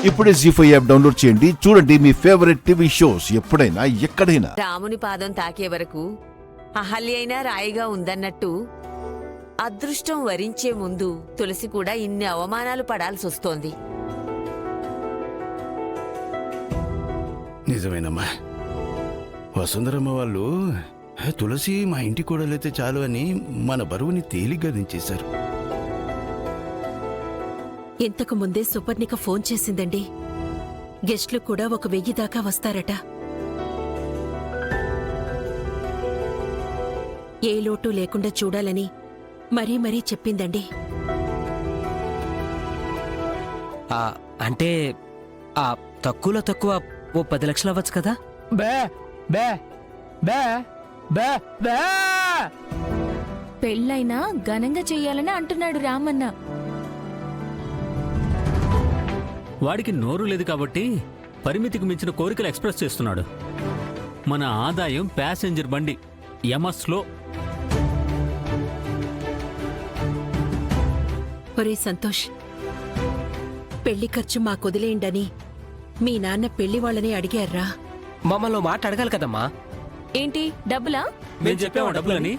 ఇప్పుడే జీ5 app download చేయండి. చూడండి మీ ఫేవరెట్ టీవీ షోస్ ఎప్పుడైనా ఎక్కడైనా. రాముని పాదం తాకే వరకు అహల్య అయినా రాయిగా ఉందన్నట్టు అదృష్టం వరించే ముందు తులసి కూడా ఇన్ని అవమానాలు పడాల్సొస్తోంది. నిజమేనమ్మా. వసుంధరమ్మ వాళ్ళు తులసి మా ఇంటి కూడలైతే చాలు అని మన బరువుని తేలిగ్గా దించేశారు. ఇంతకు ముందే సుపర్ణిక ఫోన్ చేసిందండి. గెస్ట్లు కూడా 1000 దాకా వస్తారట. ఏ లోటు లేకుండా చూడాలని మరీ మరీ చెప్పిందండి. అంటే తక్కువలో తక్కువ 10 లక్షలు అవ్వచ్చు కదా? పెళ్ళైనా ఘనంగా చెయ్యాలని అంటున్నాడు రామన్న. వాడికి నోరు లేదు కాబట్టి పరిమితికి మించిన కోరికలు ఎక్స్ప్రెస్ చేస్తున్నాడు. మన ఆదాయం ప్యాసింజర్ బండి యమస్లో. ఒరే సంతోష్, పెళ్లి ఖర్చు మాకొదిలేయండని మీ నాన్న పెళ్లి వాళ్ళని అడిగారా? మమ్మల్ని మాట అడగాలి కదమ్మా. ఏంటి డబ్బులా? మేము చెప్పాము డబ్బులని.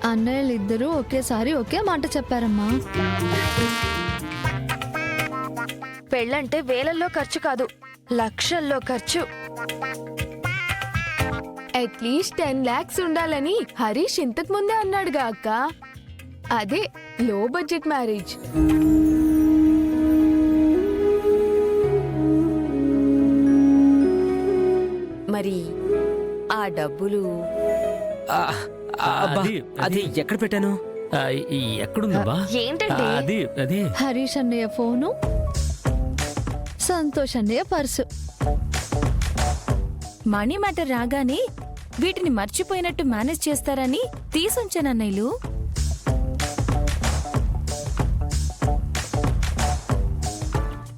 అన్నయ్యలిద్దరూ ఒకేసారి ఒకే మాట చెప్పారమ్మా. పెళ్ళంటే వేలల్లో ఖర్చు కాదు, లక్షల్లో ఖర్చు. అట్లీస్ట్ 10 lakhs ఉండాలని హరీష్ ఇంతకు ముందే అన్నాడుగా అక్క. అదే లో బడ్జెట్ మ్యారేజ్. మరి ఆ డబ్బులు అది ఎక్కడ పెట్టాను? ఎక్కడుందబ్బా? ఏంటండి అది హరీష్ అన్నయ్య ఫోను, సంతోష్ అన్నయ్య పర్సు. మనీ మ్యాటర్ రాగానే వీటిని మర్చిపోయినట్టు మేనేజ్ చేస్తారని తీసుంచానన్నయ్యలు.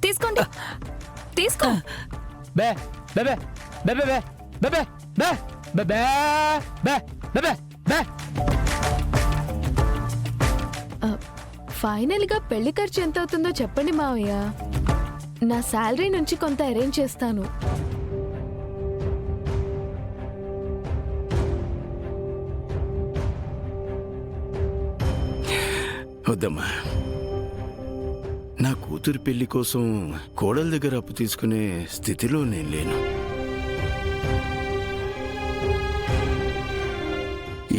తీసుకోండి, తీసుకో. ఫైనల్ గా పెళ్లి ఖర్చు ఎంత అవుతుందో చెప్పండి మావయ్య. నా శాలరీ నుంచి కొంత అరేంజ్ చేస్తాను. వద్దమ్మా, నా కూతురి పెళ్లి కోసం కోడల దగ్గర అప్పు తీసుకునే స్థితిలో నేను లేను.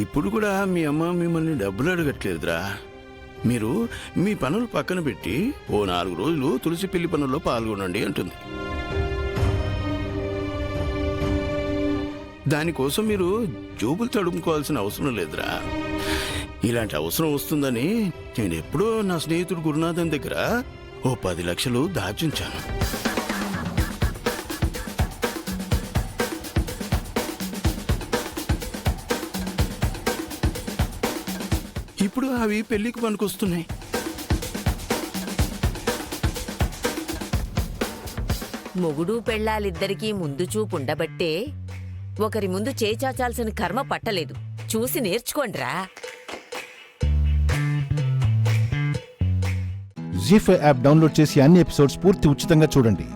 ఇప్పుడు కూడా మీ అమ్మ మిమ్మల్ని డబ్బులు అడగట్లేదురా. మీరు మీ పనులు పక్కన పెట్టి ఓ 4 రోజులు తులసి పెళ్లి పనుల్లో పాల్గొనండి అంటుంది. దానికోసం మీరు జోబులు తడుముకోవాల్సిన అవసరం లేదురా. ఇలాంటి అవసరం వస్తుందని నేను ఎప్పుడో నా స్నేహితుడు గురునాథన్ దగ్గర ఓ 10 లక్షలు దాచుంచాను. ఇప్పుడు అవి పెళ్లికి పనికొస్తున్నాయి. మొగుడు పెళ్ళాలిద్దరికీ ముందు చూపుండబట్టే ఒకరి ముందు చేచాచాల్సిన కర్మ పట్టలేదు. చూసి నేర్చుకోండ్రా. జీ5 యాప్ డౌన్లోడ్ చేసి అన్ని ఎపిసోడ్స్ పూర్తి ఉచితంగా చూడండి.